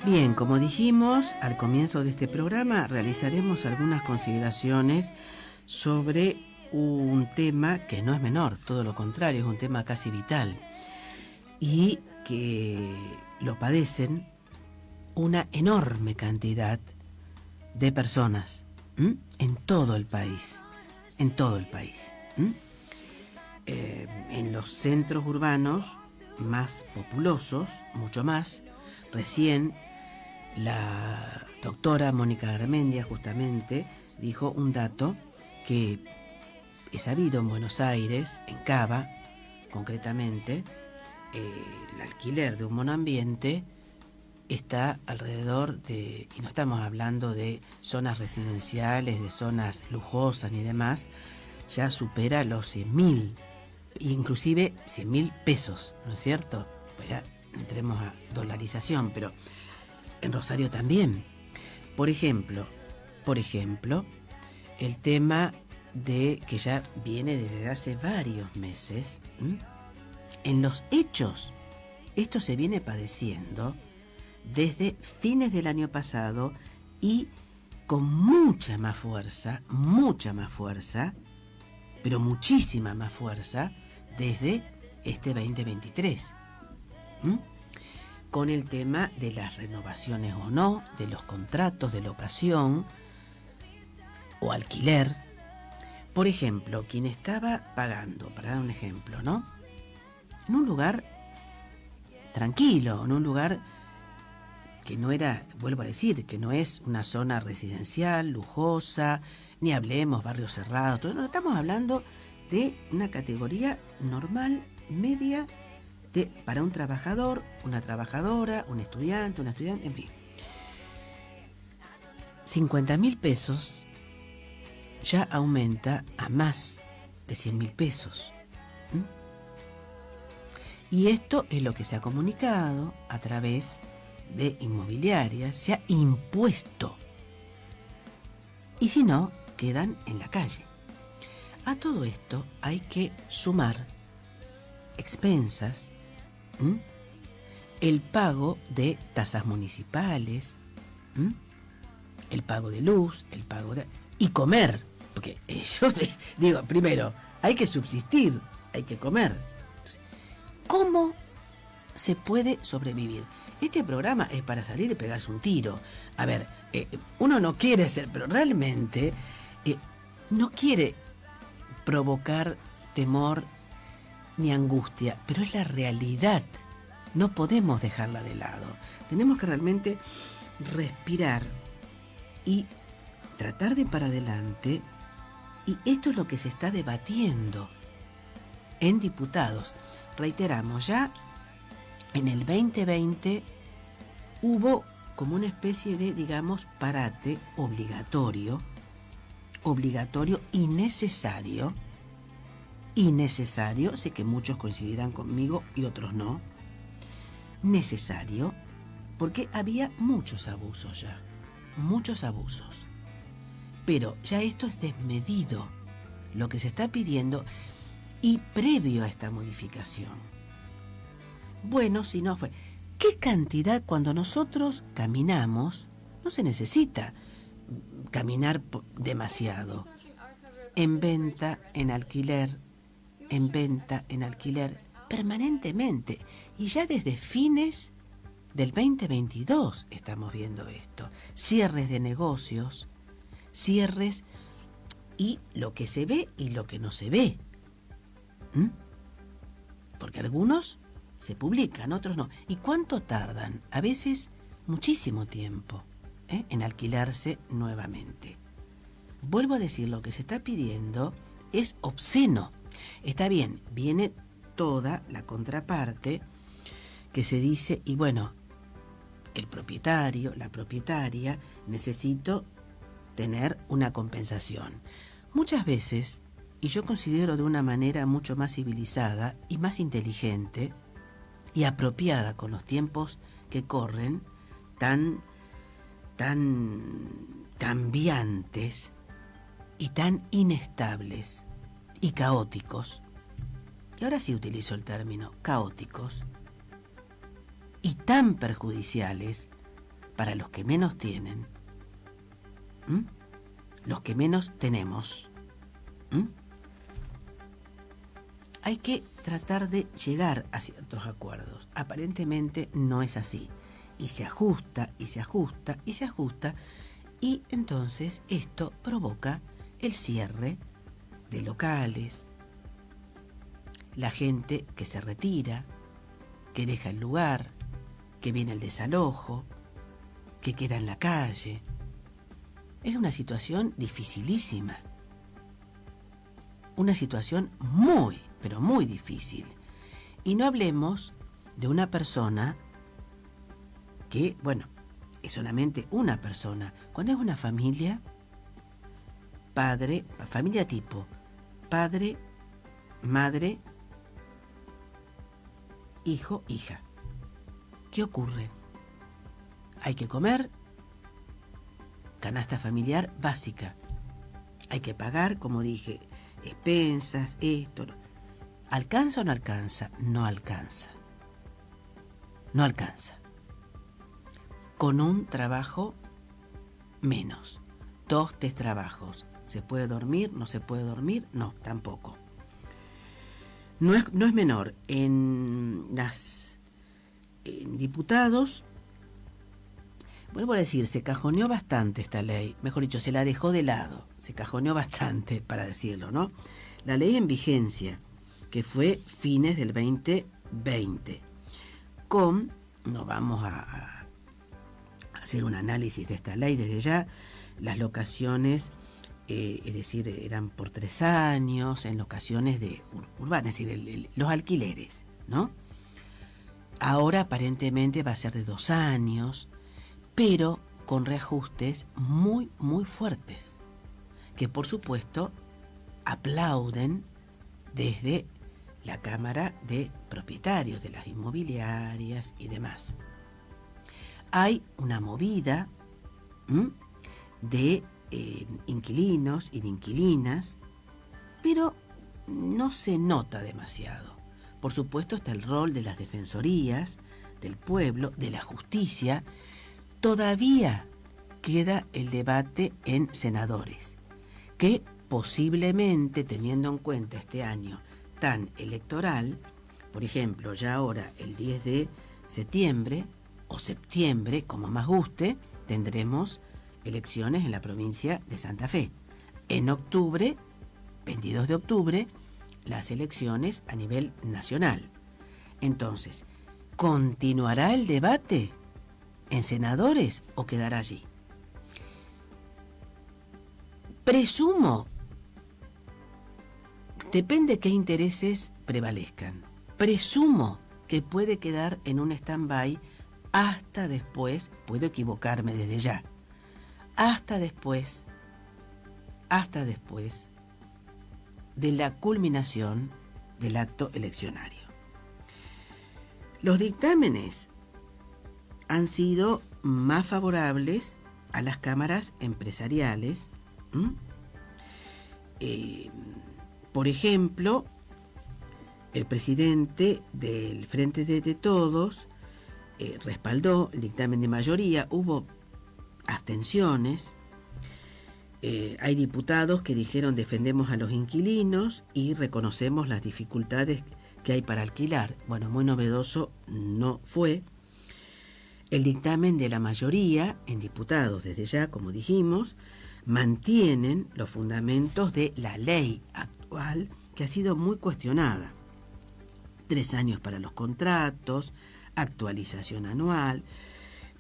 Bien, como dijimos al comienzo de este programa, realizaremos algunas consideraciones sobre un tema que no es menor, todo lo contrario, es un tema casi vital y que lo padecen una enorme cantidad de personas en todo el país, en todo el país. En los centros urbanos más populosos, mucho más. Recién la doctora Mónica Garmendia justamente dijo un dato que es sabido en Buenos Aires, en Cava, concretamente, el alquiler de un monoambiente está alrededor de, y no estamos hablando de zonas residenciales, de zonas lujosas ni demás, ya supera los 100.000, inclusive 100.000 pesos, ¿no es cierto? Pues ya entremos a dolarización, pero en Rosario también. Por ejemplo, el tema de que ya viene desde hace varios meses, en los hechos, esto se viene padeciendo desde fines del año pasado y con mucha más fuerza, pero muchísima más fuerza desde este 2023. Con el tema de las renovaciones o no, de los contratos de locación o alquiler. Por ejemplo, quien estaba pagando, para dar un ejemplo, ¿no? En un lugar tranquilo, en un lugar que no era, vuelvo a decir, que no es una zona residencial, lujosa, ni hablemos barrios cerrados, todo, no, estamos hablando de una categoría normal, media, para un trabajador, una trabajadora, un estudiante, en fin. 50.000 pesos ya aumenta a más de 100.000 pesos. Y esto es lo que se ha comunicado a través de inmobiliarias, se ha impuesto. Y si no, quedan en la calle. A todo esto hay que sumar expensas, el pago de tasas municipales, el pago de luz, el pago de... y comer, porque yo digo, primero, hay que subsistir, hay que comer. Entonces, ¿cómo se puede sobrevivir? Este programa es para salir y pegarse un tiro. A ver, uno no quiere ser, pero realmente no quiere provocar temor ni angustia, pero es la realidad. No podemos dejarla de lado. Tenemos que realmente respirar y tratar de para adelante. Y esto es lo que se está debatiendo en diputados. Reiteramos, ya en el 2020 hubo como una especie de, digamos, parate obligatorio y necesario, sé que muchos coincidirán conmigo y otros no, necesario, porque había muchos abusos, pero ya esto es desmedido, lo que se está pidiendo, y previo a esta modificación. Bueno, si no fue, ¿qué cantidad cuando nosotros caminamos? No se necesita caminar demasiado. En venta, en alquiler, permanentemente. Y ya desde fines del 2022 estamos viendo esto. Cierres de negocios, cierres y lo que se ve y lo que no se ve. Porque algunos se publican, otros no. ¿Y cuánto tardan? A veces muchísimo tiempo en alquilarse nuevamente. Vuelvo a decir, lo que se está pidiendo es obsceno. Está bien, viene toda la contraparte que se dice, y bueno, el propietario, la propietaria, necesito tener una compensación. Muchas veces, y yo considero de una manera mucho más civilizada y más inteligente y apropiada con los tiempos que corren, tan cambiantes y tan inestables y caóticos, y ahora sí utilizo el término caóticos, y tan perjudiciales para los que menos tienen, los que menos tenemos. Hay que tratar de llegar a ciertos acuerdos. Aparentemente no es así. Y se ajusta, y se ajusta, y se ajusta, y entonces esto provoca el cierre de locales, la gente que se retira, que deja el lugar, que viene el desalojo, que queda en la calle. Es una situación dificilísima. Una situación muy, pero muy difícil. Y no hablemos de una persona que, bueno, es solamente una persona. Cuando es una familia, familia tipo, padre, madre, hijo, hija. ¿Qué ocurre? Hay que comer, canasta familiar básica. Hay que pagar, como dije, expensas, esto. ¿Alcanza o no alcanza? No alcanza. No alcanza. Con un trabajo menos. 2, 3 trabajos. ¿Se puede dormir? ¿No se puede dormir? No, tampoco. No es menor. En diputados, vuelvo a decir, se cajoneó bastante esta ley. Mejor dicho, se la dejó de lado. Se cajoneó bastante, para decirlo, ¿no? La ley en vigencia, que fue fines del 2020. No vamos a hacer un análisis de esta ley desde ya, las locaciones, es decir, eran por 3 años, en locaciones de urbanas, es decir, los alquileres, ¿no? Ahora aparentemente va a ser de 2 años, pero con reajustes muy, muy fuertes, que por supuesto aplauden desde la Cámara de Propietarios de las inmobiliarias y demás. Hay una movida de inquilinos y de inquilinas, pero no se nota demasiado. Por supuesto está el rol de las defensorías, del pueblo, de la justicia. Todavía queda el debate en senadores, que posiblemente, teniendo en cuenta este año tan electoral, por ejemplo, ya ahora el 10 de septiembre, o septiembre, como más guste, tendremos elecciones en la provincia de Santa Fe. En octubre, 22 de octubre, las elecciones a nivel nacional. Entonces, ¿continuará el debate en senadores o quedará allí? Presumo, depende qué intereses prevalezcan. Presumo que puede quedar en un stand-by hasta después, puedo equivocarme desde ya, hasta después de la culminación del acto eleccionario. Los dictámenes han sido más favorables a las cámaras empresariales. Por ejemplo, el presidente del Frente de Todos respaldó el dictamen de mayoría, hubo abstenciones. Hay diputados que dijeron defendemos a los inquilinos y reconocemos las dificultades que hay para alquilar. Bueno, muy novedoso no fue. El dictamen de la mayoría en diputados, desde ya, como dijimos, mantienen los fundamentos de la ley actual, que ha sido muy cuestionada. 3 años para los contratos, actualización anual,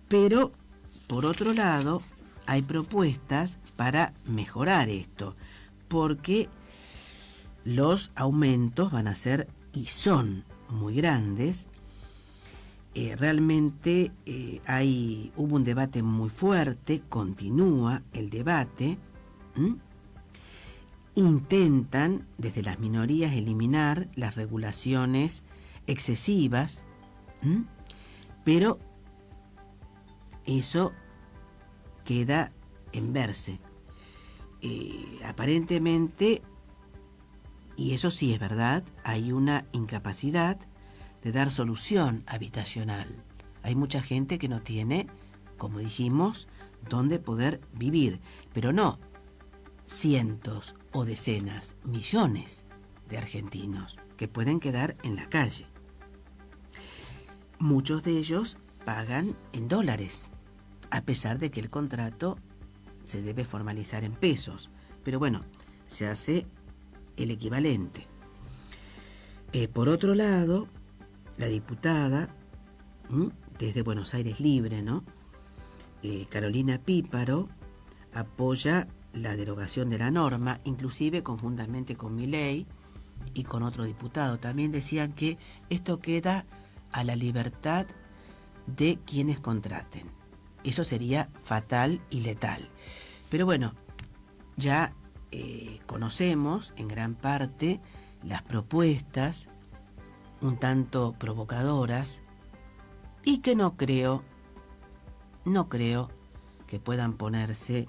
pero por otro lado hay propuestas para mejorar esto, porque los aumentos van a ser y son muy grandes. Realmente hubo un debate muy fuerte, continúa el debate. Intentan desde las minorías eliminar las regulaciones excesivas, pero eso queda en verse. Aparentemente, y eso sí es verdad, hay una incapacidad de dar solución habitacional. Hay mucha gente que no tiene como dijimos, donde poder vivir, pero no cientos o decenas, millones de argentinos que pueden quedar en la calle. Muchos de ellos pagan en dólares, a pesar de que el contrato se debe formalizar en pesos, pero bueno, se hace el equivalente. Por otro lado, la diputada desde Buenos Aires Libre, ¿no? Carolina Píparo apoya la derogación de la norma, inclusive conjuntamente con Milei y con otro diputado. También decían que esto queda a la libertad de quienes contraten. Eso sería fatal y letal. Pero bueno, ya conocemos en gran parte las propuestas un tanto provocadoras y que no creo que puedan ponerse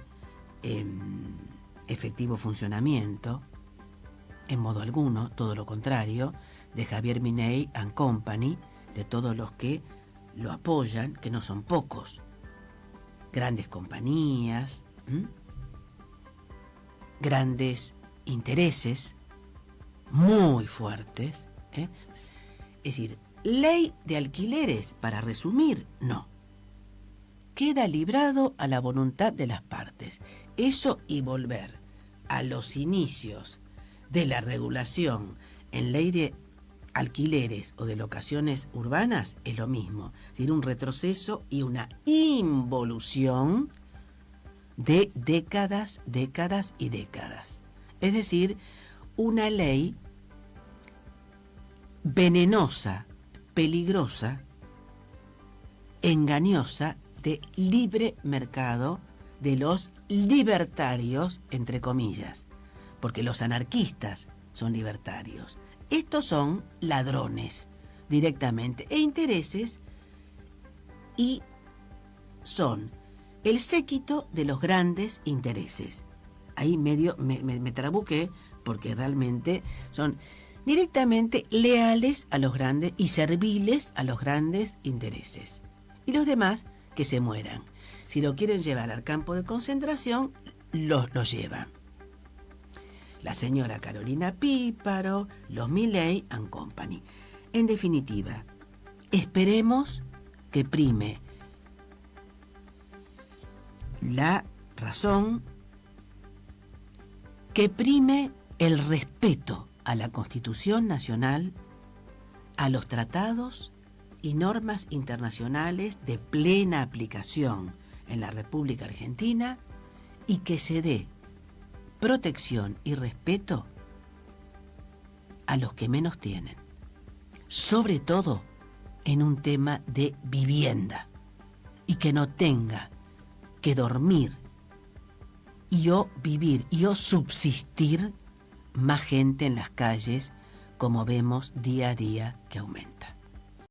en efectivo funcionamiento en modo alguno, todo lo contrario, de Javier Milei and Company, de todos los que lo apoyan, que no son pocos, grandes compañías, grandes intereses muy fuertes, Es decir, ley de alquileres, para resumir, no. Queda librado a la voluntad de las partes. Eso y volver a los inicios de la regulación en ley de alquileres o de locaciones urbanas es lo mismo. Es decir, un retroceso y una involución de décadas y décadas. Es decir, una ley venenosa, peligrosa, engañosa, de libre mercado de los libertarios, entre comillas, porque los anarquistas son libertarios. Estos son ladrones directamente e intereses, y son el séquito de los grandes intereses. Ahí medio me trabuqué, porque realmente son directamente leales a los grandes y serviles a los grandes intereses. Y los demás que se mueran. Si lo quieren llevar al campo de concentración, lo llevan. La señora Carolina Píparo, los Milei and Company. En definitiva, esperemos que prime la razón, que prime el respeto a la Constitución Nacional, a los tratados y normas internacionales de plena aplicación en la República Argentina, y que se dé protección y respeto a los que menos tienen, sobre todo en un tema de vivienda, y que no tenga que dormir y o vivir y o subsistir más gente en las calles, como vemos día a día que aumenta.